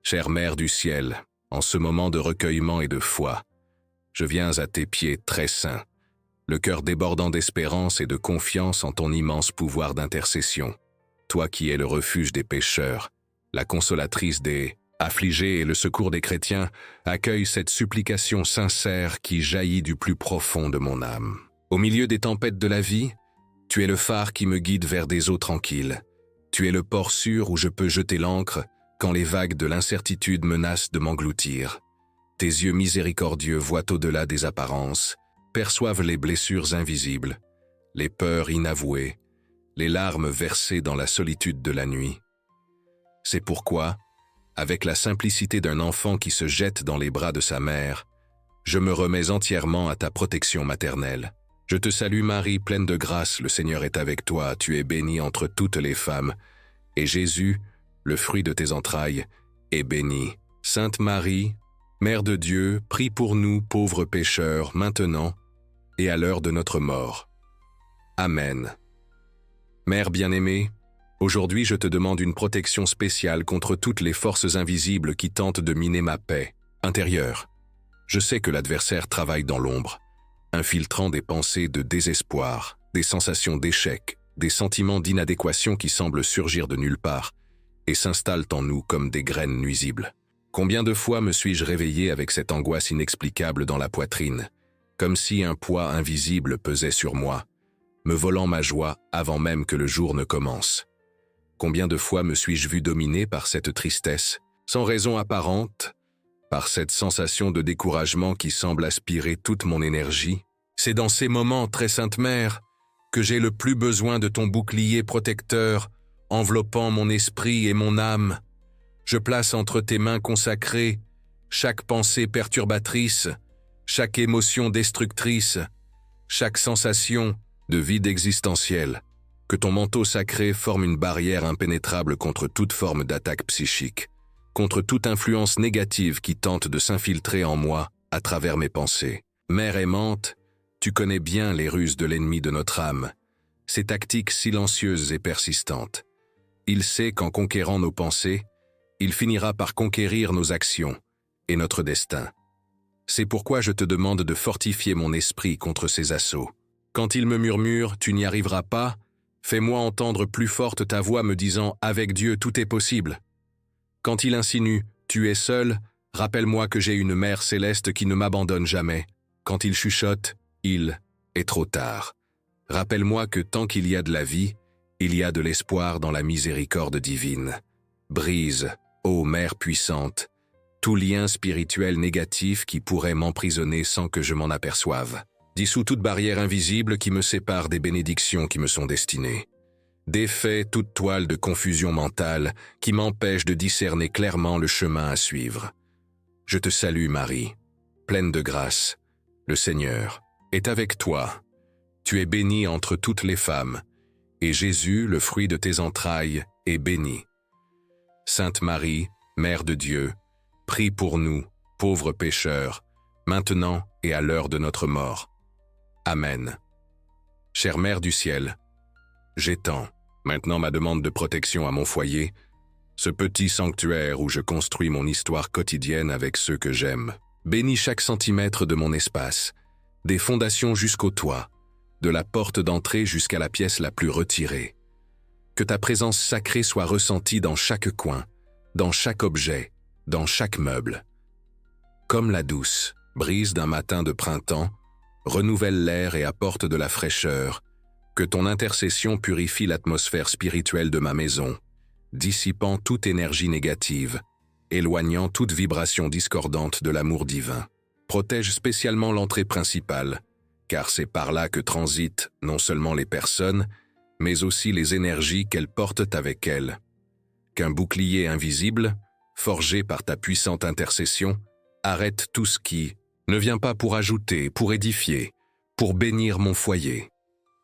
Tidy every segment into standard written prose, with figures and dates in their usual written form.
Chère Mère du ciel, en ce moment de recueillement et de foi, je viens à tes pieds très saints, le cœur débordant d'espérance et de confiance en ton immense pouvoir d'intercession. Toi qui es le refuge des pécheurs, la consolatrice des affligés et le secours des chrétiens, accueille cette supplication sincère qui jaillit du plus profond de mon âme. Au milieu des tempêtes de la vie, tu es le phare qui me guide vers des eaux tranquilles. Tu es le port sûr où je peux jeter l'ancre quand les vagues de l'incertitude menacent de m'engloutir. Tes yeux miséricordieux voient au-delà des apparences, perçoivent les blessures invisibles, les peurs inavouées, les larmes versées dans la solitude de la nuit. C'est pourquoi, avec la simplicité d'un enfant qui se jette dans les bras de sa mère, je me remets entièrement à ta protection maternelle. Je te salue Marie, pleine de grâce, le Seigneur est avec toi, tu es bénie entre toutes les femmes, et Jésus, le fruit de tes entrailles, est béni. Sainte Marie, Mère de Dieu, prie pour nous, pauvres pécheurs, maintenant et à l'heure de notre mort. Amen. Mère bien-aimée, aujourd'hui je te demande une protection spéciale contre toutes les forces invisibles qui tentent de miner ma paix intérieure. Je sais que l'adversaire travaille dans l'ombre, infiltrant des pensées de désespoir, des sensations d'échec, des sentiments d'inadéquation qui semblent surgir de nulle part et s'installent en nous comme des graines nuisibles. Combien de fois me suis-je réveillé avec cette angoisse inexplicable dans la poitrine, comme si un poids invisible pesait sur moi, me volant ma joie avant même que le jour ne commence. Combien de fois me suis-je vu dominé par cette tristesse, sans raison apparente, par cette sensation de découragement qui semble aspirer toute mon énergie. C'est dans ces moments, très sainte Mère, que j'ai le plus besoin de ton bouclier protecteur, enveloppant mon esprit et mon âme. Je place entre tes mains consacrées chaque pensée perturbatrice, chaque émotion destructrice, chaque sensation de vide existentiel. Que ton manteau sacré forme une barrière impénétrable contre toute forme d'attaque psychique, contre toute influence négative qui tente de s'infiltrer en moi à travers mes pensées. Mère aimante, tu connais bien les ruses de l'ennemi de notre âme, ses tactiques silencieuses et persistantes. Il sait qu'en conquérant nos pensées, il finira par conquérir nos actions et notre destin. C'est pourquoi je te demande de fortifier mon esprit contre ces assauts. Quand il me murmure « tu n'y arriveras pas », fais-moi entendre plus forte ta voix me disant « avec Dieu tout est possible ». Quand il insinue « tu es seul », rappelle-moi que j'ai une mère céleste qui ne m'abandonne jamais. Quand il chuchote « il est trop tard », rappelle-moi que tant qu'il y a de la vie, il y a de l'espoir dans la miséricorde divine. Brise, ô Mère puissante, tout lien spirituel négatif qui pourrait m'emprisonner sans que je m'en aperçoive. Dissous toute barrière invisible qui me sépare des bénédictions qui me sont destinées. Défais toute toile de confusion mentale qui m'empêche de discerner clairement le chemin à suivre. Je te salue Marie, pleine de grâce. Le Seigneur est avec toi. Tu es bénie entre toutes les femmes, et Jésus, le fruit de tes entrailles, est béni. Sainte Marie, Mère de Dieu, prie pour nous, pauvres pécheurs, maintenant et à l'heure de notre mort. Amen. Chère Mère du ciel, j'étends maintenant ma demande de protection à mon foyer, ce petit sanctuaire où je construis mon histoire quotidienne avec ceux que j'aime. Bénis chaque centimètre de mon espace, des fondations jusqu'au toit, de la porte d'entrée jusqu'à la pièce la plus retirée. Que ta présence sacrée soit ressentie dans chaque coin, dans chaque objet, dans chaque meuble. Comme la douce brise d'un matin de printemps, renouvelle l'air et apporte de la fraîcheur, que ton intercession purifie l'atmosphère spirituelle de ma maison, dissipant toute énergie négative, éloignant toute vibration discordante de l'amour divin. Protège spécialement l'entrée principale, car c'est par là que transitent non seulement les personnes, mais aussi les énergies qu'elles portent avec elles. Qu'un bouclier invisible, forgé par ta puissante intercession, arrête tout ce qui ne vient pas pour ajouter, pour édifier, pour bénir mon foyer.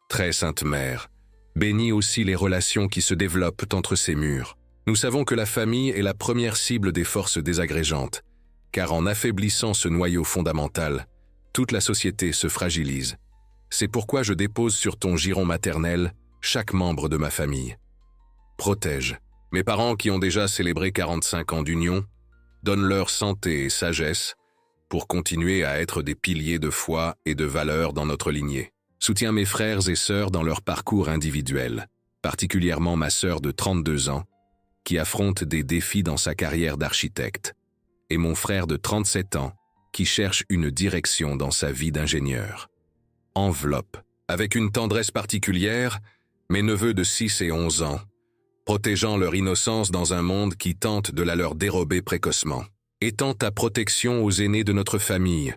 Très sainte Mère, bénis aussi les relations qui se développent entre ces murs. Nous savons que la famille est la première cible des forces désagrégeantes, car en affaiblissant ce noyau fondamental, toute la société se fragilise. C'est pourquoi je dépose sur ton giron maternel chaque membre de ma famille. Protège mes parents qui ont déjà célébré 45 ans d'union, Donne-leur santé et sagesse pour continuer à être des piliers de foi et de valeur dans notre lignée. Soutiens mes frères et sœurs dans leur parcours individuel, particulièrement ma sœur de 32 ans, qui affronte des défis dans sa carrière d'architecte, et mon frère de 37 ans, qui cherche une direction dans sa vie d'ingénieur. Enveloppe, avec une tendresse particulière, mes neveux de 6 et 11 ans, protégeant leur innocence dans un monde qui tente de la leur dérober précocement. Étends ta protection aux aînés de notre famille,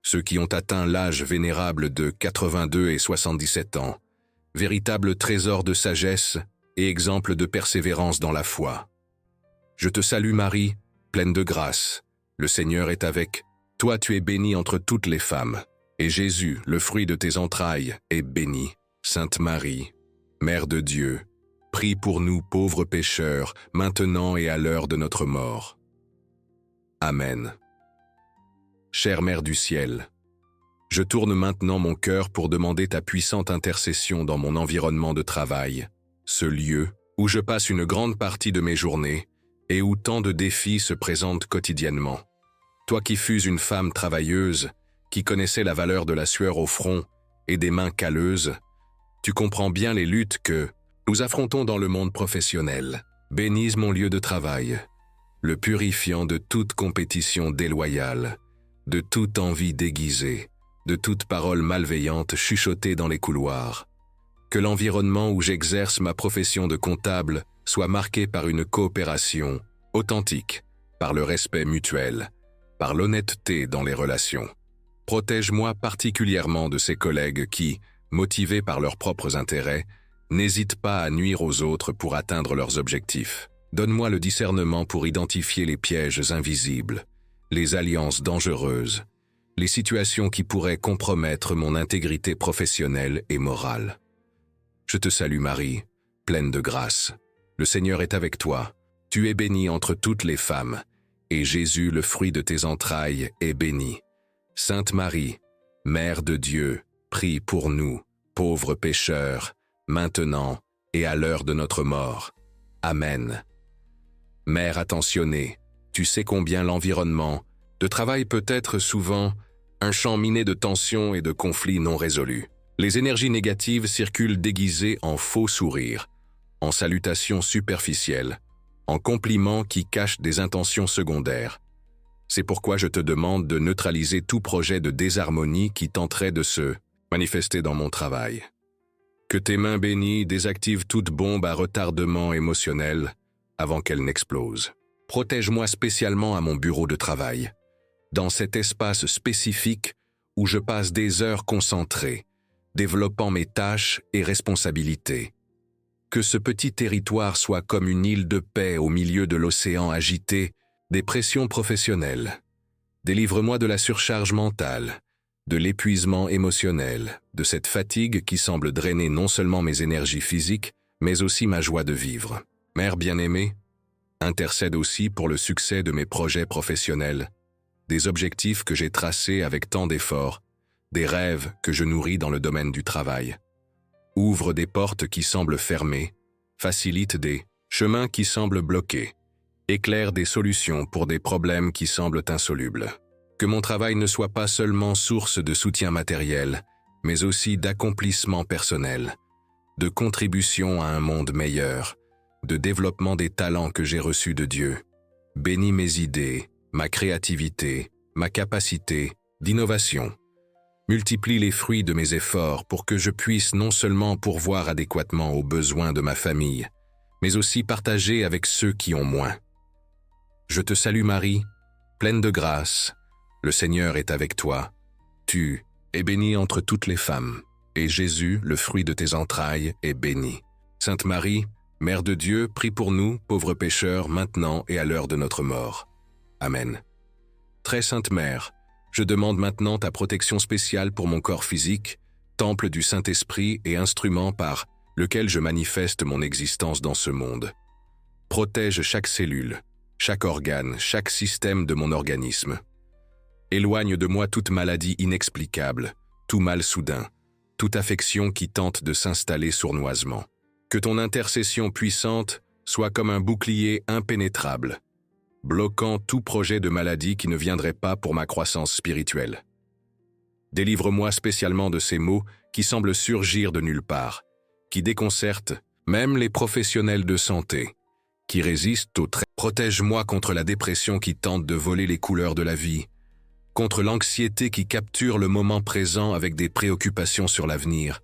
ceux qui ont atteint l'âge vénérable de 82 et 77 ans, véritable trésor de sagesse et exemple de persévérance dans la foi. Je te salue Marie, pleine de grâce. Le Seigneur est avec toi, tu es bénie entre toutes les femmes, et Jésus, le fruit de tes entrailles, est béni. Sainte Marie, Mère de Dieu, prie pour nous pauvres pécheurs, maintenant et à l'heure de notre mort. Amen. Chère Mère du ciel, je tourne maintenant mon cœur pour demander ta puissante intercession dans mon environnement de travail, ce lieu où je passe une grande partie de mes journées et où tant de défis se présentent quotidiennement. Toi qui fus une femme travailleuse, qui connaissais la valeur de la sueur au front et des mains calleuses, tu comprends bien les luttes que nous affrontons dans le monde professionnel. Bénise mon lieu de travail, le purifiant de toute compétition déloyale, de toute envie déguisée, de toute parole malveillante chuchotée dans les couloirs. Que l'environnement où j'exerce ma profession de comptable soit marqué par une coopération authentique, par le respect mutuel, par l'honnêteté dans les relations. Protège-moi particulièrement de ces collègues qui, motivés par leurs propres intérêts, n'hésitent pas à nuire aux autres pour atteindre leurs objectifs. Donne-moi le discernement pour identifier les pièges invisibles, les alliances dangereuses, les situations qui pourraient compromettre mon intégrité professionnelle et morale. Je te salue Marie, pleine de grâce. Le Seigneur est avec toi. Tu es bénie entre toutes les femmes, et Jésus, le fruit de tes entrailles, est béni. Sainte Marie, Mère de Dieu, prie pour nous, pauvres pécheurs, maintenant et à l'heure de notre mort. Amen. Mère attentionnée, tu sais combien l'environnement de travail peut être souvent un champ miné de tensions et de conflits non résolus. Les énergies négatives circulent déguisées en faux sourires, en salutations superficielles, en compliments qui cachent des intentions secondaires. C'est pourquoi je te demande de neutraliser tout projet de désharmonie qui tenterait de se manifester dans mon travail. Que tes mains bénies désactivent toute bombe à retardement émotionnel avant qu'elle n'explose. Protège-moi spécialement à mon bureau de travail, dans cet espace spécifique où je passe des heures concentrées, développant mes tâches et responsabilités. Que ce petit territoire soit comme une île de paix au milieu de l'océan agité des pressions professionnelles. Délivre-moi de la surcharge mentale, de l'épuisement émotionnel, de cette fatigue qui semble drainer non seulement mes énergies physiques, mais aussi ma joie de vivre. Mère bien-aimée, intercède aussi pour le succès de mes projets professionnels, des objectifs que j'ai tracés avec tant d'efforts, des rêves que je nourris dans le domaine du travail. Ouvre des portes qui semblent fermées, facilite des chemins qui semblent bloqués, éclaire des solutions pour des problèmes qui semblent insolubles. Que mon travail ne soit pas seulement source de soutien matériel, mais aussi d'accomplissement personnel, de contribution à un monde meilleur, de développement des talents que j'ai reçus de Dieu. Bénis mes idées, ma créativité, ma capacité d'innovation. Multiplie les fruits de mes efforts pour que je puisse non seulement pourvoir adéquatement aux besoins de ma famille, mais aussi partager avec ceux qui ont moins. Je te salue Marie, pleine de grâce. Le Seigneur est avec toi. Tu es bénie entre toutes les femmes, et Jésus, le fruit de tes entrailles, est béni. Sainte Marie, Mère de Dieu, prie pour nous, pauvres pécheurs, maintenant et à l'heure de notre mort. Amen. Très Sainte Mère, je demande maintenant ta protection spéciale pour mon corps physique, temple du Saint-Esprit et instrument par lequel je manifeste mon existence dans ce monde. Protège chaque cellule, chaque organe, chaque système de mon organisme. Éloigne de moi toute maladie inexplicable, tout mal soudain, toute affection qui tente de s'installer sournoisement. Que ton intercession puissante soit comme un bouclier impénétrable, bloquant tout projet de maladie qui ne viendrait pas pour ma croissance spirituelle. Délivre-moi spécialement de ces maux qui semblent surgir de nulle part, qui déconcertent même les professionnels de santé, qui résistent aux traits. Protège-moi contre la dépression qui tente de voler les couleurs de la vie, contre l'anxiété qui capture le moment présent avec des préoccupations sur l'avenir,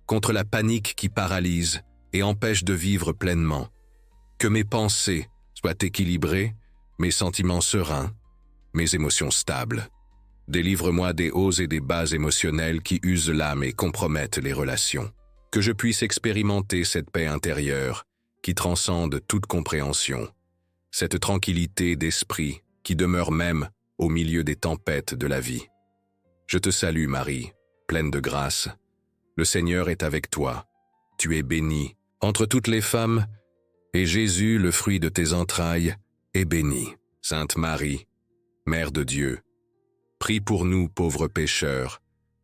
contre la panique qui paralyse et empêche de vivre pleinement. Que mes pensées soient équilibrées, mes sentiments sereins, mes émotions stables. Délivre-moi des hauts et des bas émotionnels qui usent l'âme et compromettent les relations. Que je puisse expérimenter cette paix intérieure qui transcende toute compréhension, cette tranquillité d'esprit qui demeure même au milieu des tempêtes de la vie. Je te salue, Marie, pleine de grâce. Le Seigneur est avec toi. Tu es bénie entre toutes les femmes, et Jésus, le fruit de tes entrailles, est béni. Sainte Marie, Mère de Dieu, prie pour nous pauvres pécheurs,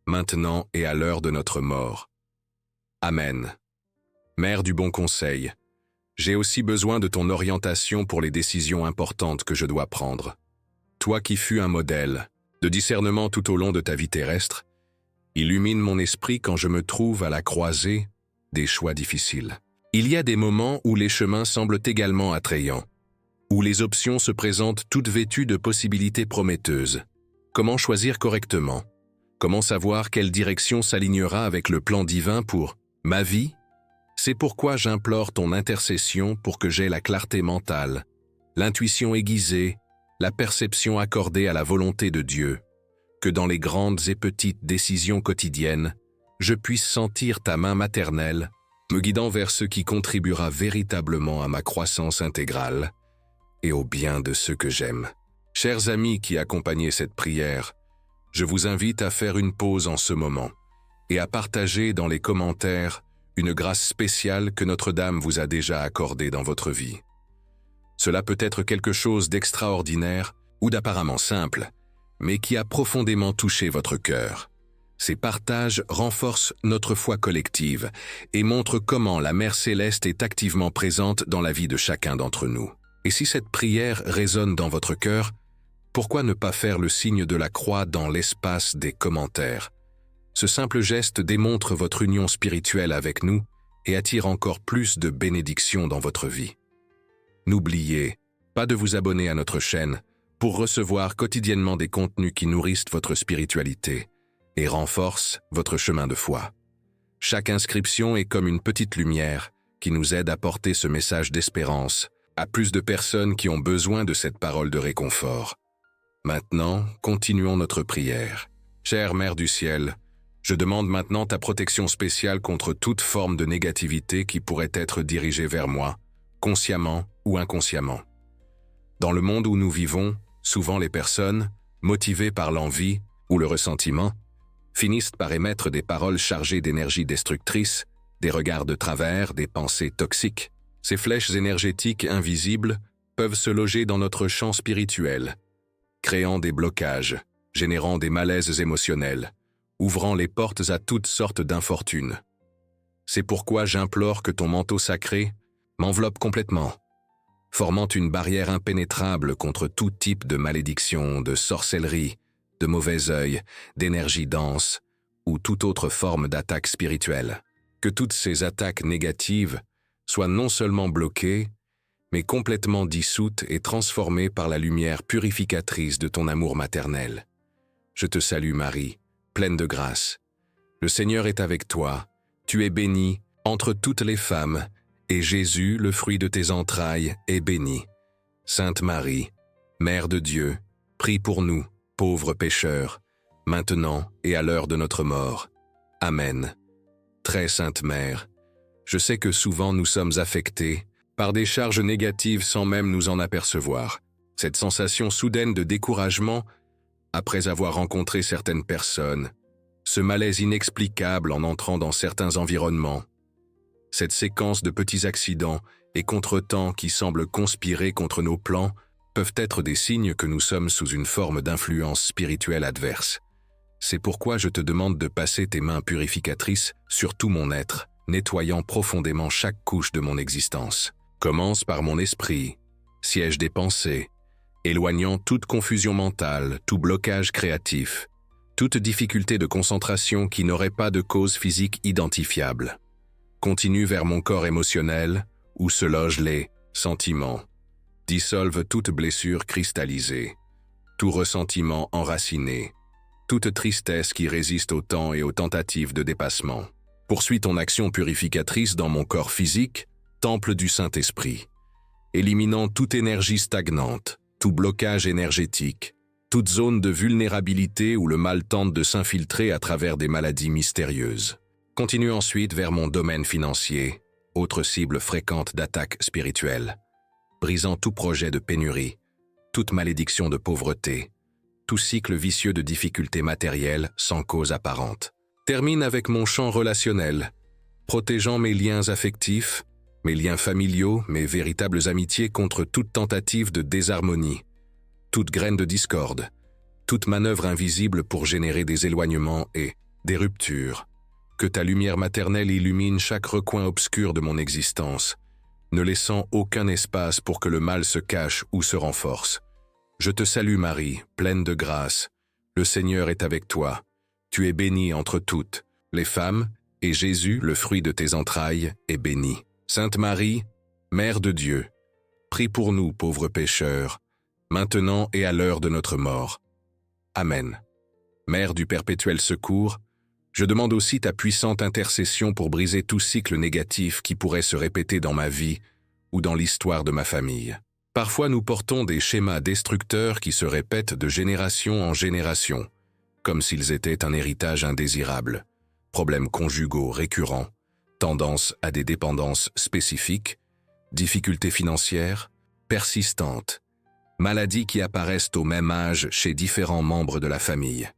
maintenant et à l'heure de notre mort. Amen. Mère du bon conseil, j'ai aussi besoin de ton orientation pour les décisions importantes que je dois prendre. Toi qui fus un modèle de discernement tout au long de ta vie terrestre, illumine mon esprit quand je me trouve à la croisée des choix difficiles. Il y a des moments où les chemins semblent également attrayants, où les options se présentent toutes vêtues de possibilités prometteuses. Comment choisir correctement? Comment savoir quelle direction s'alignera avec le plan divin pour ma vie? C'est pourquoi j'implore ton intercession pour que j'aie la clarté mentale, l'intuition aiguisée, la perception accordée à la volonté de Dieu, que dans les grandes et petites décisions quotidiennes, je puisse sentir ta main maternelle, me guidant vers ce qui contribuera véritablement à ma croissance intégrale et au bien de ceux que j'aime. Chers amis qui accompagnez cette prière, je vous invite à faire une pause en ce moment et à partager dans les commentaires une grâce spéciale que Notre-Dame vous a déjà accordée dans votre vie. Cela peut être quelque chose d'extraordinaire ou d'apparemment simple, mais qui a profondément touché votre cœur. Ces partages renforcent notre foi collective et montrent comment la Mère Céleste est activement présente dans la vie de chacun d'entre nous. Et si cette prière résonne dans votre cœur, pourquoi ne pas faire le signe de la croix dans l'espace des commentaires? Ce simple geste démontre votre union spirituelle avec nous et attire encore plus de bénédictions dans votre vie. N'oubliez pas de vous abonner à notre chaîne pour recevoir quotidiennement des contenus qui nourrissent votre spiritualité et renforcent votre chemin de foi. Chaque inscription est comme une petite lumière qui nous aide à porter ce message d'espérance à plus de personnes qui ont besoin de cette parole de réconfort. Maintenant, continuons notre prière. Chère Mère du Ciel, je demande maintenant ta protection spéciale contre toute forme de négativité qui pourrait être dirigée vers moi, consciemment ou inconsciemment. Dans le monde où nous vivons, souvent les personnes, motivées par l'envie ou le ressentiment, finissent par émettre des paroles chargées d'énergie destructrice, des regards de travers, des pensées toxiques. Ces flèches énergétiques invisibles peuvent se loger dans notre champ spirituel, créant des blocages, générant des malaises émotionnels, ouvrant les portes à toutes sortes d'infortunes. C'est pourquoi j'implore que ton manteau sacré m'enveloppe complètement, formant une barrière impénétrable contre tout type de malédiction, de sorcellerie, de mauvais œil, d'énergie dense ou toute autre forme d'attaque spirituelle. Que toutes ces attaques négatives soient non seulement bloquées, mais complètement dissoutes et transformées par la lumière purificatrice de ton amour maternel. Je te salue Marie, pleine de grâce. Le Seigneur est avec toi, tu es bénie entre toutes les femmes, et Jésus, le fruit de tes entrailles, est béni. Sainte Marie, Mère de Dieu, prie pour nous, pauvres pécheurs, maintenant et à l'heure de notre mort. Amen. Très sainte Mère, je sais que souvent nous sommes affectés par des charges négatives sans même nous en apercevoir. Cette sensation soudaine de découragement après avoir rencontré certaines personnes, ce malaise inexplicable en entrant dans certains environnements, cette séquence de petits accidents et contretemps qui semblent conspirer contre nos plans peuvent être des signes que nous sommes sous une forme d'influence spirituelle adverse. C'est pourquoi je te demande de passer tes mains purificatrices sur tout mon être, nettoyant profondément chaque couche de mon existence. Commence par mon esprit, siège des pensées, éloignant toute confusion mentale, tout blocage créatif, toute difficulté de concentration qui n'aurait pas de cause physique identifiable. Continue vers mon corps émotionnel, où se logent les sentiments. Dissolve toute blessure cristallisée, tout ressentiment enraciné, toute tristesse qui résiste au temps et aux tentatives de dépassement. Poursuis ton action purificatrice dans mon corps physique, temple du Saint-Esprit, éliminant toute énergie stagnante, tout blocage énergétique, toute zone de vulnérabilité où le mal tente de s'infiltrer à travers des maladies mystérieuses. Continue ensuite vers mon domaine financier, autre cible fréquente d'attaques spirituelles, brisant tout projet de pénurie, toute malédiction de pauvreté, tout cycle vicieux de difficultés matérielles sans cause apparente. Termine avec mon champ relationnel, protégeant mes liens affectifs, mes liens familiaux, mes véritables amitiés contre toute tentative de désharmonie, toute graine de discorde, toute manœuvre invisible pour générer des éloignements et des ruptures. Que ta lumière maternelle illumine chaque recoin obscur de mon existence, ne laissant aucun espace pour que le mal se cache ou se renforce. Je te salue Marie, pleine de grâce. Le Seigneur est avec toi. Tu es bénie entre toutes les femmes, et Jésus, le fruit de tes entrailles, est béni. Sainte Marie, Mère de Dieu, prie pour nous pauvres pécheurs, maintenant et à l'heure de notre mort. Amen. Mère du perpétuel secours, je demande aussi ta puissante intercession pour briser tout cycle négatif qui pourrait se répéter dans ma vie ou dans l'histoire de ma famille. Parfois nous portons des schémas destructeurs qui se répètent de génération en génération, comme s'ils étaient un héritage indésirable, problèmes conjugaux récurrents, tendance à des dépendances spécifiques, difficultés financières, persistantes, maladies qui apparaissent au même âge chez différents membres de la famille.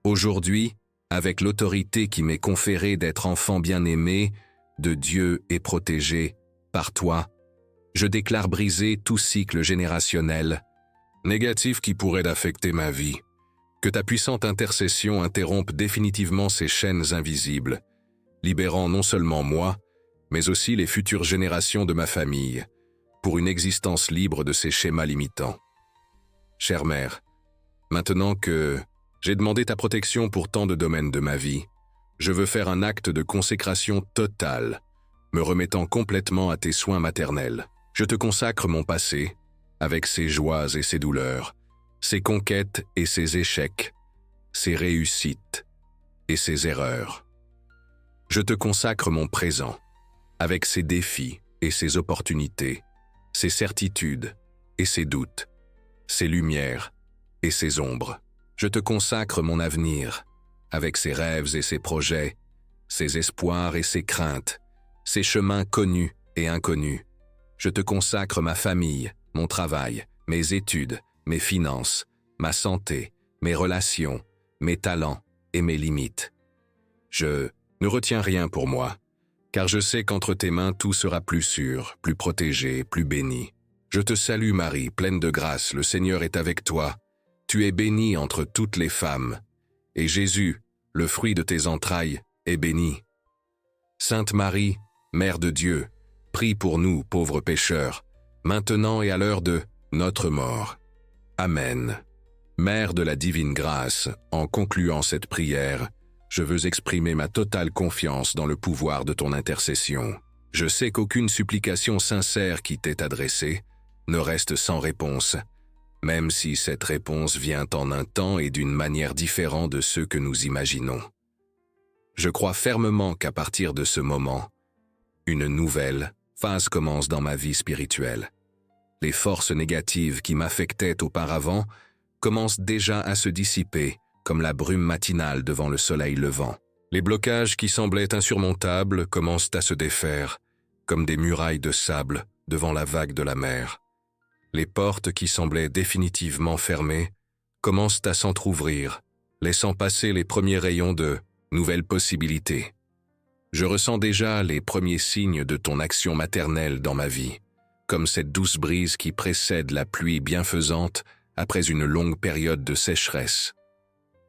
Aujourd'hui, avec l'autorité qui m'est conférée d'être enfant bien-aimé, de Dieu et protégé par toi, je déclare briser tout cycle générationnel négatif qui pourrait affecter ma vie. Que ta puissante intercession interrompe définitivement ces chaînes invisibles, libérant non seulement moi, mais aussi les futures générations de ma famille, pour une existence libre de ces schémas limitants. Chère Mère, maintenant que j'ai demandé ta protection pour tant de domaines de ma vie, je veux faire un acte de consécration totale, me remettant complètement à tes soins maternels. Je te consacre mon passé, avec ses joies et ses douleurs, ses conquêtes et ses échecs, ses réussites et ses erreurs. Je te consacre mon présent, avec ses défis et ses opportunités, ses certitudes et ses doutes, ses lumières et ses ombres. Je te consacre mon avenir, avec ses rêves et ses projets, ses espoirs et ses craintes, ses chemins connus et inconnus. Je te consacre ma famille, mon travail, mes études, mes finances, ma santé, mes relations, mes talents et mes limites. Je ne retiens rien pour moi, car je sais qu'entre tes mains tout sera plus sûr, plus protégé, plus béni. Je te salue Marie, pleine de grâce, le Seigneur est avec toi. Tu es bénie entre toutes les femmes, et Jésus, le fruit de tes entrailles, est béni. Sainte Marie, Mère de Dieu, prie pour nous, pauvres pécheurs, maintenant et à l'heure de notre mort. Amen. Mère de la divine grâce, en concluant cette prière, je veux exprimer ma totale confiance dans le pouvoir de ton intercession. Je sais qu'aucune supplication sincère qui t'est adressée ne reste sans réponse, même si cette réponse vient en un temps et d'une manière différente de ceux que nous imaginons. Je crois fermement qu'à partir de ce moment, une nouvelle phase commence dans ma vie spirituelle. Les forces négatives qui m'affectaient auparavant commencent déjà à se dissiper, comme la brume matinale devant le soleil levant. Les blocages qui semblaient insurmontables commencent à se défaire, comme des murailles de sable devant la vague de la mer. Les portes qui semblaient définitivement fermées commencent à s'entr'ouvrir, laissant passer les premiers rayons de nouvelles possibilités. Je ressens déjà les premiers signes de ton action maternelle dans ma vie, comme cette douce brise qui précède la pluie bienfaisante après une longue période de sécheresse.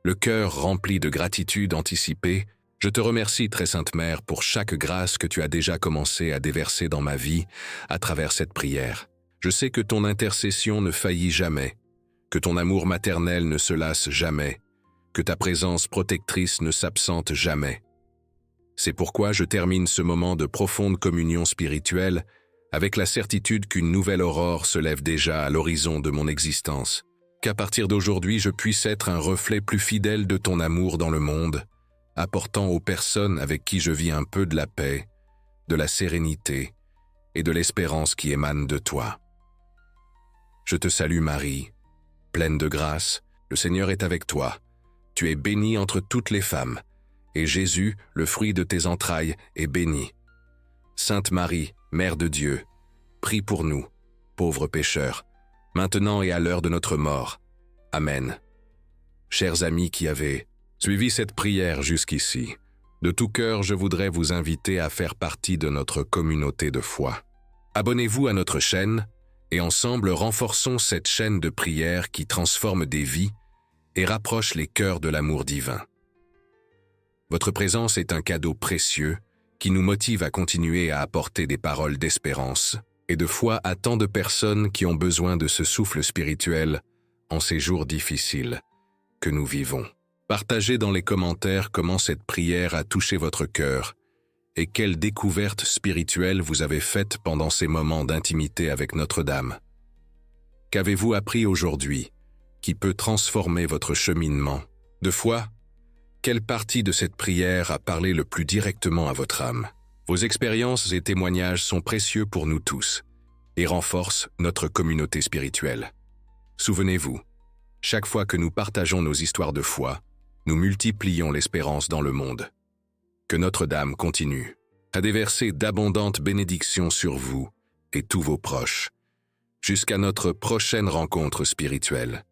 Le cœur rempli de gratitude anticipée, je te remercie, très sainte Mère, pour chaque grâce que tu as déjà commencé à déverser dans ma vie à travers cette prière. Je sais que ton intercession ne faillit jamais que ton amour maternel ne se lasse jamais, que ta présence protectrice ne s'absente jamais. C'est pourquoi je termine ce moment de profonde communion spirituelle avec la certitude qu'une nouvelle aurore se lève déjà à l'horizon de mon existence, qu'à partir d'aujourd'hui je puisse être un reflet plus fidèle de ton amour dans le monde, apportant aux personnes avec qui je vis un peu de la paix, de la sérénité et de l'espérance qui émanent de toi. Je te salue Marie, pleine de grâce, le Seigneur est avec toi. Tu es bénie entre toutes les femmes, et Jésus, le fruit de tes entrailles, est béni. Sainte Marie, Mère de Dieu, prie pour nous, pauvres pécheurs, maintenant et à l'heure de notre mort. Amen. Chers amis qui avez suivi cette prière jusqu'ici, de tout cœur je voudrais vous inviter à faire partie de notre communauté de foi. Abonnez-vous à notre chaîne, et ensemble renforçons cette chaîne de prière qui transforme des vies et rapproche les cœurs de l'amour divin. Votre présence est un cadeau précieux qui nous motive à continuer à apporter des paroles d'espérance et de foi à tant de personnes qui ont besoin de ce souffle spirituel en ces jours difficiles que nous vivons. Partagez dans les commentaires comment cette prière a touché votre cœur et quelle découverte spirituelle vous avez faite pendant ces moments d'intimité avec Notre-Dame. Qu'avez-vous appris aujourd'hui qui peut transformer votre cheminement de foi? Quelle partie de cette prière a parlé le plus directement à votre âme? Vos expériences et témoignages sont précieux pour nous tous et renforcent notre communauté spirituelle. Souvenez-vous, chaque fois que nous partageons nos histoires de foi, nous multiplions l'espérance dans le monde. Que Notre-Dame continue à déverser d'abondantes bénédictions sur vous et tous vos proches, jusqu'à notre prochaine rencontre spirituelle.